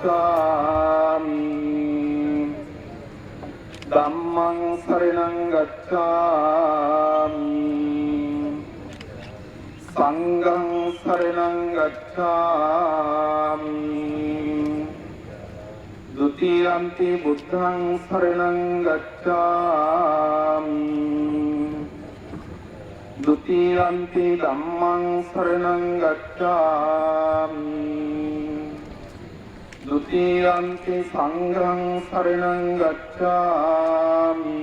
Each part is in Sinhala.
gacchāmi dhammang saranang gacchāmi sanghang saranang gacchāmi dutiyampi buddhang saranang gacchāmi dutiyampi dhammang saranang gacchāmi dutiyampi sanghang saranang gacchāmi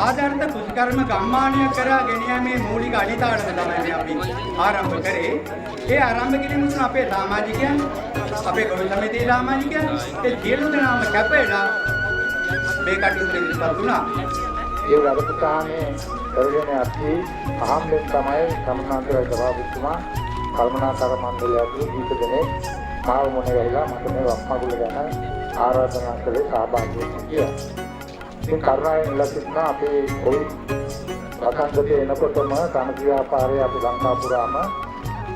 ආධාරිත කුෂිකර්ම ගම්මානීය කරා ගෙනියීමේ මූලික අඩිතාලම තමයි අපි ආරම්භ කරේ. ඒ ආරම්භ කිරීම නිසා අපේ සමාජිකයන්, අපේ ගොවි සමිතියේ සමාජිකයන් ඒ සියලු දෙනාම කැපෙලා මේ කටයුතු ඉදිරිපත් වුණා. ඒ වැඩසටහනේ කරගෙන යද්දී අහම්බෙන් තමයි සම්මානතර සභාපතිතුමා කල්පනාකර මණ්ඩලය ඇතුළු කීප දෙනෙක් මාව මොනේ ගහලා මට මේ වක්මගුල ගැන ආරාධනා කළේ සහභාගී වෙන්න කියලා. ඉතින් කරුණාවෙන් ඉල්ලා සිටිනා අපේ කොයි වසන්තයේ එනකොටම කණති ව්‍යාපාරයේ අපි ලංකා පුරාම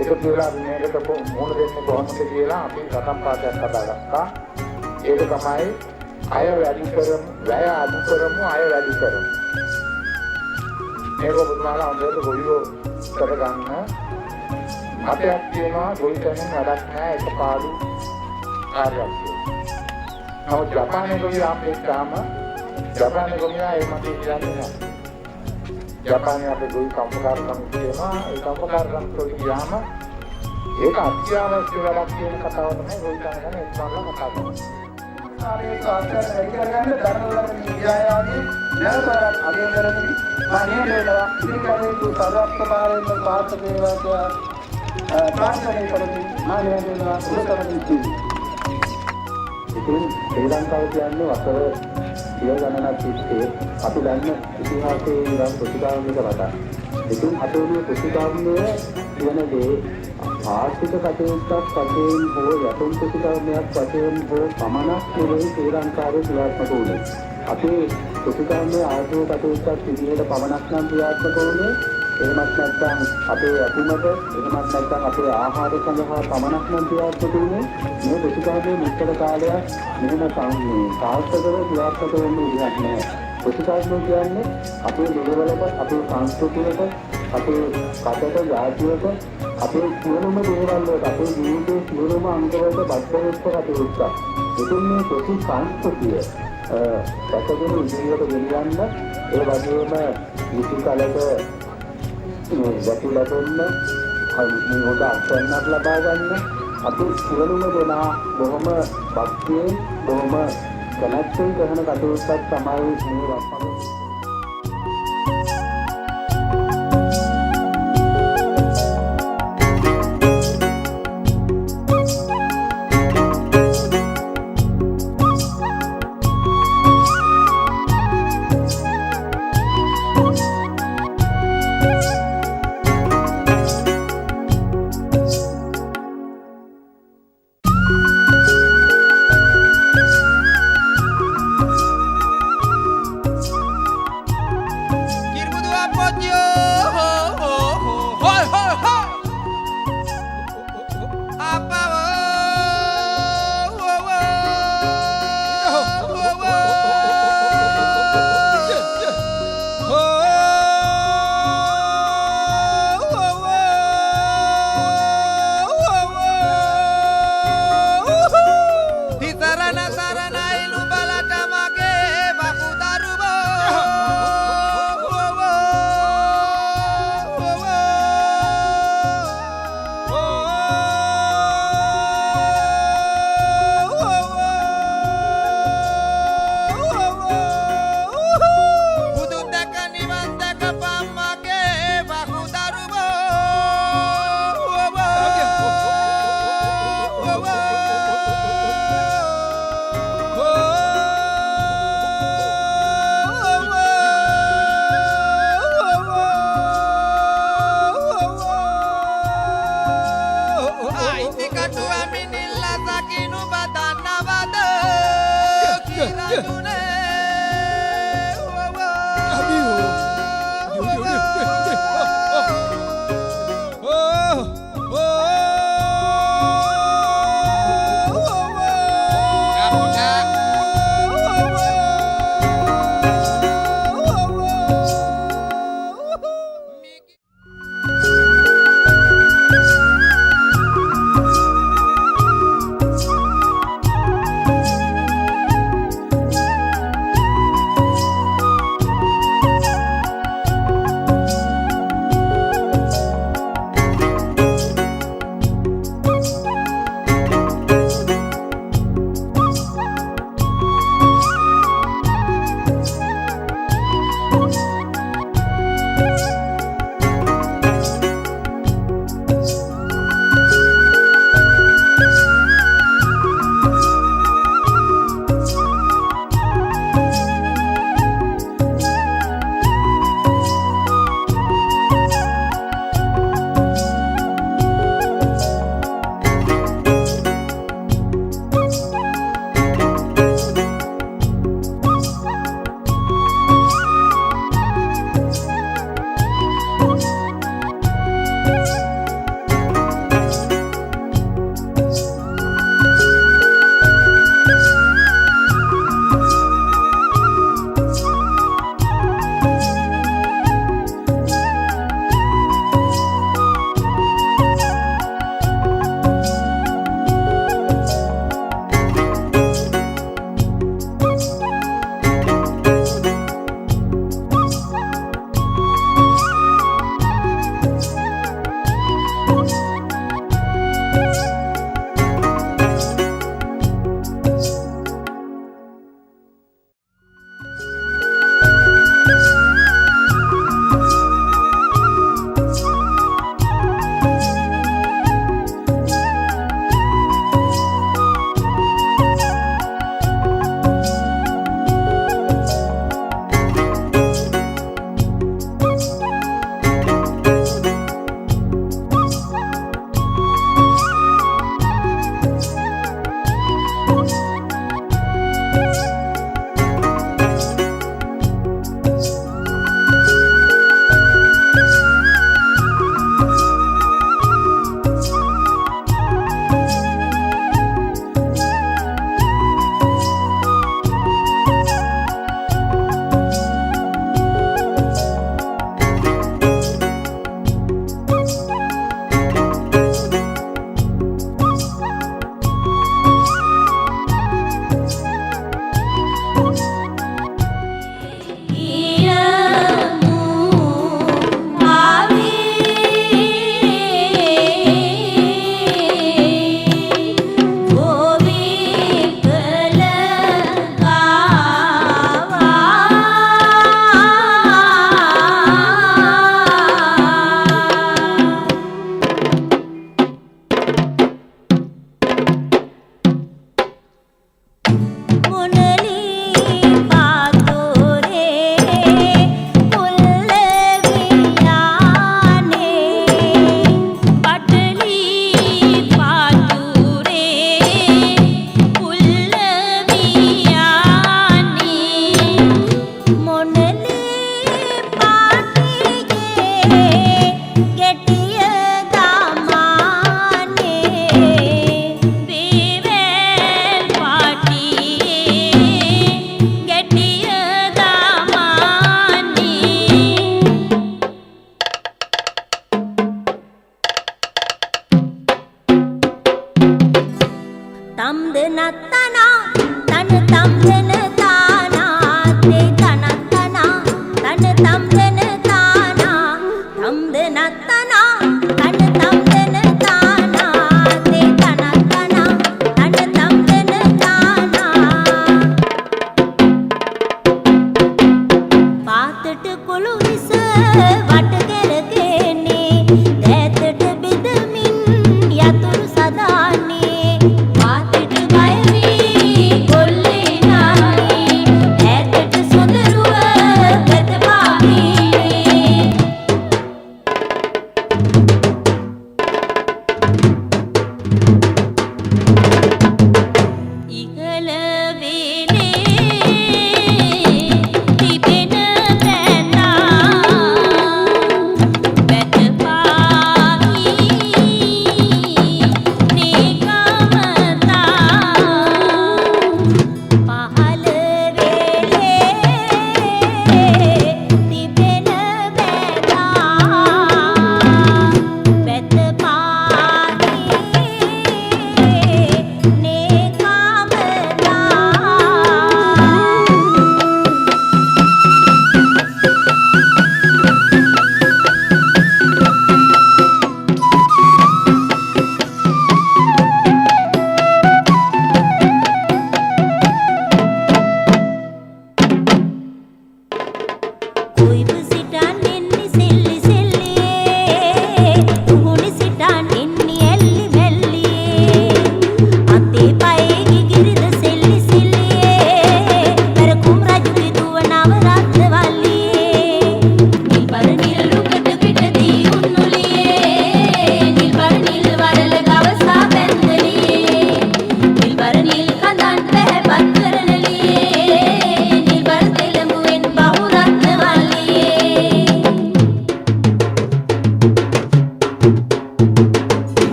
එකතු වෙලා මේකට මුහුණ දෙන්නේ කොහොමද කියලා අපි රටම් පාඩයක් හදාගත්තා. ඒක තමයි අය වැඩි කරමු, වැය අඩු කරමු, අය වැඩි කරමු. මේක බුදුමාලා හොඳට ගොවියෝ කරගන්න අපයක් තියෙනවා ගොවි තැනින් වැඩක් නැහැ ඒක පාඩු කාර්යයක්. නමුත් ජපානයේ ගොවි ආම්පේක්ෂාම ජපානයේ ගොවියා ඒ මතේ කියන්නේ නැහැ. ජපානයේ අපේ ගොවි කම්පකාරකම් තියෙනවා ඒ කම්පකාරකම් වල ගියාම ඒක අත්‍යවශ්‍ය වැඩක් කියන කතාව තමයි ගොවි තැන ගැන ඉස්මල්ලා කතා කරන්නේ. ආරේ සාකච්ඡා කරගන්න ධර්මවල න්‍යායාදී නැවතත් අධ්‍යයනයේදී මානීයලා ඉදිරියට සදාස්තභාවයෙන් පාත් වේවා ප්‍රාර්ථනා කරමි. මානීයලා උත්තරදී ඉතින් ශ්‍රී ලංකාව කියන්නේ වසර සිය ගණනක් තිස්සේ අපි දන්න ඉතිහාසයේ ඉඳන් ප්‍රතිගාමීක රටක්. ඉතින් අතෝරිය ප්‍රතිගාමීය කියන දේ ආර්ථික කටයුත්තක් වශයෙන් හෝ යතුම් ප්‍රතිගාමීයක් වශයෙන් හෝ සමානක් නෙවෙයි ශ්‍රී ලංකාවේ ක්‍රියාත්මක වුණේ. අපේ කුසිකාමේ ආර්ථික කටයුත්තක් විදිහට පමණක් නම් ක්‍රියාත්මක වුණේ එහෙමත් නැත්නම් අපේ ඇතුමත එහෙමත් නැත්නම් අපේ ආහාර සඳහා පමණක් නම් ක්‍රියාත්මක වුණේ මේ කුසිකාමේ මුත්තර කාලයක් මෙහෙම සාර්ථකව ක්‍රියාත්මක වෙන්න විදිහක් නැහැ. කුසිකාමේ කියන්නේ අපේ දෙවිවලට අපේ සංස්කෘතියට අපේ කටට ජාතියට අපේ සියලුම දේවල් වලට අපේ ජීවිතයේ සියලුම අංගවලට බද්ධ වෙච්ච කටයුත්තක්. ඉතින් මේ කුසි සංස්කෘතිය සැකසෙන ඉදිරියට ගෙනියන්න ඒ වගේම විසිකලට වැටිලා දෙන්න මේක අත්දැකීමක් ලබා ගන්න අපි සියලුම දෙනා බොහොම භක්තියෙන් බොහොම කැමැත්තෙන් කරන කටයුත්තක් තමයි මේ වස්පම.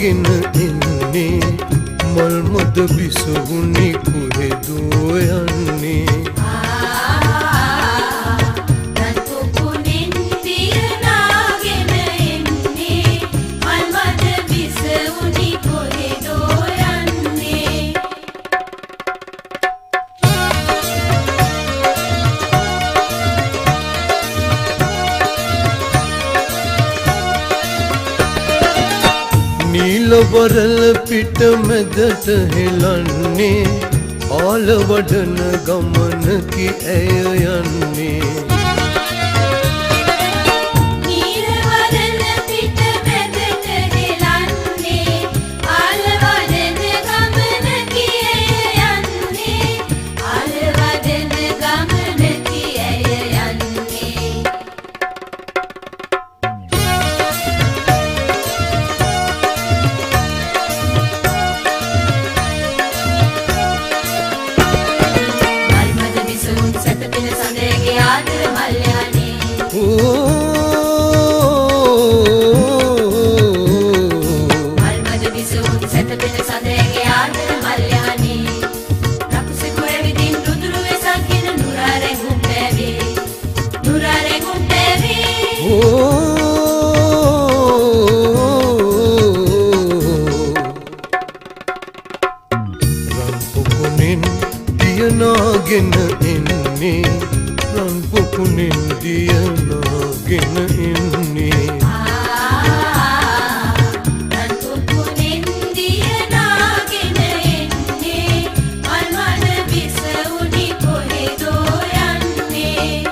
ගෙනාගෙන එන්නේ මල් මද බිසවුනි කොහෙදෝ යන්නේ වරල පිට මැදට හෙලන්නේ ආල වඩන ගමනකි ඇය යන්නේ නීල වරල පිට මැදට හෙලන්නේ ආල වඩන ගමනකි ඇය යන්නේ ආල වඩන ගමනකි ඇය යන්නේ ගෙන එන්නේ රන් පොකුණෙන් දියනාගෙන එන්නේ රන් පොකුණෙන් දියනාගෙන එන්නේ මල් මද බිසවුනි කොහෙදෝ යන්නේ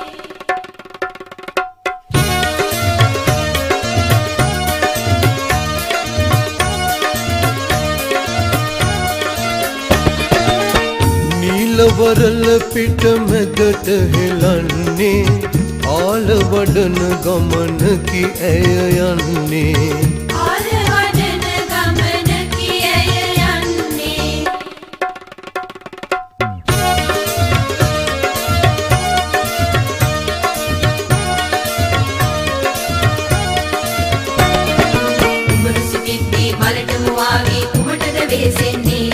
වරල පිට මැදට හෙලන්නේ ආල වඩන ගමනකි ඇය යන්නේ ආල වඩන ගමනකි ඇය යන්නේ උඹට සිටිද්දී මලට මුවාවී කුමටද වෙසෙන්නේ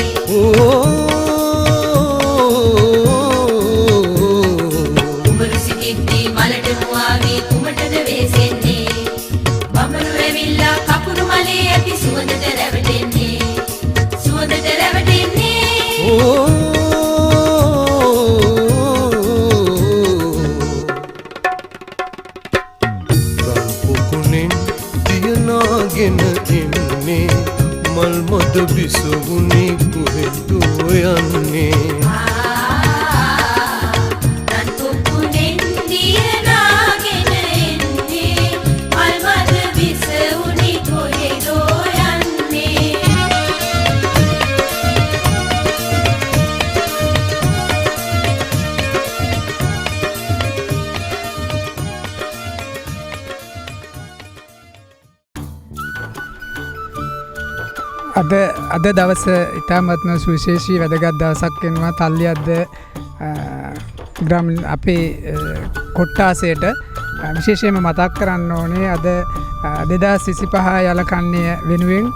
ගෙන එන්නේ මල් මද බිසවුනි කොහෙදෝ යන්නේ රන් පොකුණෙන් දියනාගෙන එන්නේ මල් මද බිසවුනි කොහෙදෝ යන්නේ අද දවස ඉතාමත්ම සුවිශේෂී වැදගත් දවසක් වෙනවා තල්ලියද්ද ග්‍රාමීණ අපේ කොට්ටාසයට විශේෂයෙන්ම මතක් කරන්න ඕනේ අද 2025 යලකන්නේ වෙනුවෙන්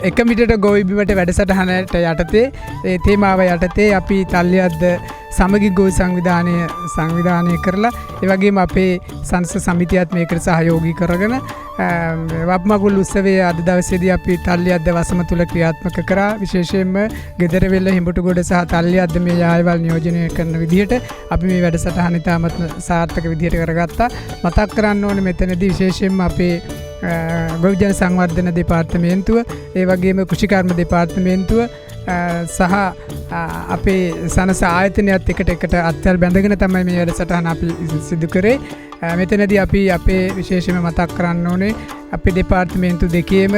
එක මිටට ගොවිබිමට වැඩසටහනට යටතේ ඒ තේමාව යටතේ අපි තල්ලියද්ද සමගි ගොවි සංවිධානය කරලා ඒ වගේම අපේ සංස්ථ සමිතියත් මේකට සහයෝගී කරගෙන වප්මගුල් උත්සවයේ අද දවසේදී අපි තල්ලියද්ද වසම තුල ක්‍රියාත්මක කරා විශේෂයෙන්ම ගෙදරවෙල්ල හිඹුටුගොඩ සහ තල්ලියද්ද මේ යායවල් නියෝජනය කරන විදිහට අපි මේ වැඩසටහන ඉතාමත් සාර්ථක විදිහට කරගත්තා මතක් කරන්න ඕනේ මෙතනදී විශේෂයෙන්ම අපේ ගොවිජන සංවර්ධන දෙපාර්තමේන්තුව ඒ වගේම කෘෂිකර්ම දෙපාර්තමේන්තුව සහ අපේ සනස ආයතනයත් එකට අත්වල් බැඳගෙන තමයි මේ වැඩසටහන අපි සිදු කරේ මෙතනදී අපි අපේ විශේෂම මතක් කරන්න ඕනේ අපේ දෙපාර්තමේන්තු දෙකේම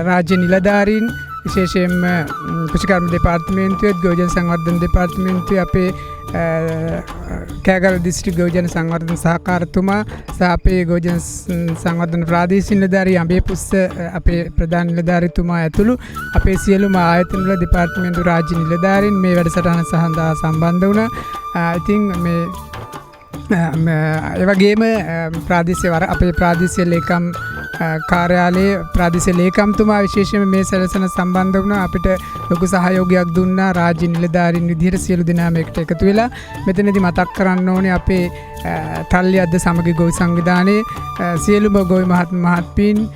රාජ්‍ය නිලධාරීන් විශේෂයෙන්ම කෘෂිකර්ම දෙපාර්තමේන්තුවත් ගොවිජන සංවර්ධන දෙපාර්තමේන්තුවේ අපේ කෑගල දිස්ත්‍රික් ගොවිජන සංවර්ධන සහකාරතුමා සහ අපේ ගොවිජන සංවර්ධන ප්‍රාදේශීය නිලධාරී අඹේපුස්ස අපේ ප්‍රධාන නිලධාරීතුමා ඇතුළු අපේ සියලුම ආයතනවල දෙපාර්තමේන්තු රාජ්‍ය නිලධාරීන් මේ වැඩසටහන සඳහා සම්බන්ධ වුණා. ඉතින් මේ ඒ වගේම අපේ ප්‍රාදේශීය ලේකම් කාර්යාලයේ ප්‍රාදේශීය ලේකම්තුමා විශේෂයෙන් මේ සැලසුම සම්බන්ධ වුණා. අපිට ලොකු සහයෝගයක් දුන්නා. රාජ්‍ය නිලධාරීන් විදිහට සියලු දෙනාම එකට එකතු වෙලා මෙතනදී මතක් කරන්න ඕනේ අපේ තල්ලි අද්ද සමගි ගොවි සංවිධානයේ සියලුම ගොවි මහත්මීන්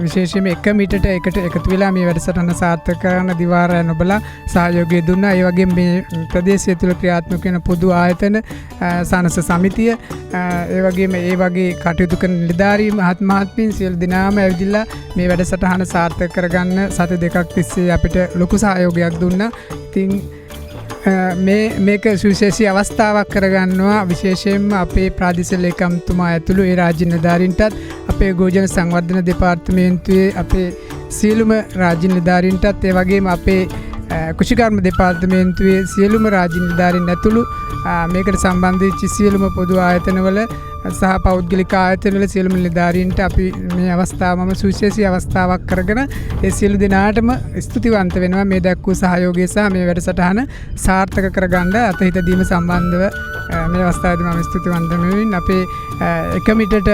විශේෂයෙන්ම එක මිටට එකට එකතු වෙලා මේ වැඩසටහන සාර්ථක කරන දිවාරය නොබලා සහයෝගය දුන්නා. ඒ වගේම මේ ප්‍රදේශය තුළ ක්‍රියාත්මක වෙන පොදු ආයතන සානස සමිතිය ඒ වගේම ඒ වගේ කටයුතු කරන නිලධාරී මහත්මීන් සියලු දෙනාම ඇවිදලා මේ වැඩසටහන සාර්ථක කරගන්න සති දෙකක් තිස්සේ අපිට ලොකු සහයෝගයක් දුන්නා. ඉතින් මේක සුවිශේෂී අවස්ථාවක් කරගන්නවා. විශේෂයෙන්ම අපේ ප්‍රාදේශීය ලේකම්තුමා ඇතුළු ඒ රාජ්‍ය නිලධාරීන්ටත් අපේ ගෝජන සංවර්ධන දෙපාර්තමේන්තුවේ අපේ සියලුම රාජ්‍ය නිලධාරීන්ටත් ඒ වගේම අපේ කෘෂිකර්ම දෙපාර්තමේන්තුවේ සියලුම රාජ්‍ය නිලධාරීන් ඇතුළු මේකට සම්බන්ධ වෙච්ච සියලුම පොදු ආයතනවල සහ පෞද්ගලික ආයතනවල සියලුම නිලධාරීන්ට අපි මේ අවස්ථාවම සුවිශේෂී අවස්ථාවක් කරගෙන ඒ සියලු දෙනාටම ස්තුතිවන්ත වෙනවා මේ දක්වූ සහයෝගය සහ මේ වැඩසටහන සාර්ථක කරගන්න අතහිත දීම සම්බන්ධව මේ අවස්ථාවේදී මම ස්තුතිවන්ත වෙමින් අපේ එකමිටට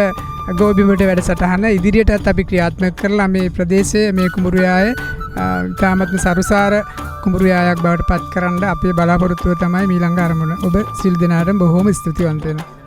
ගෝබිමට වැඩසටහන ඉදිරියටත් අපි ක්‍රියාත්මක කරලා මේ ප්‍රදේශයේ මේ කුඹුරුයාය තාමත්ම සරුසාර කුඹුරුයායක් බවට පත් කරන්න අපේ බලාපොරොත්තුව තමයි ඊළඟ අරමුණ. ඔබ සිල් දෙනාටම බොහෝම ස්තුතිවන්ත වෙනවා.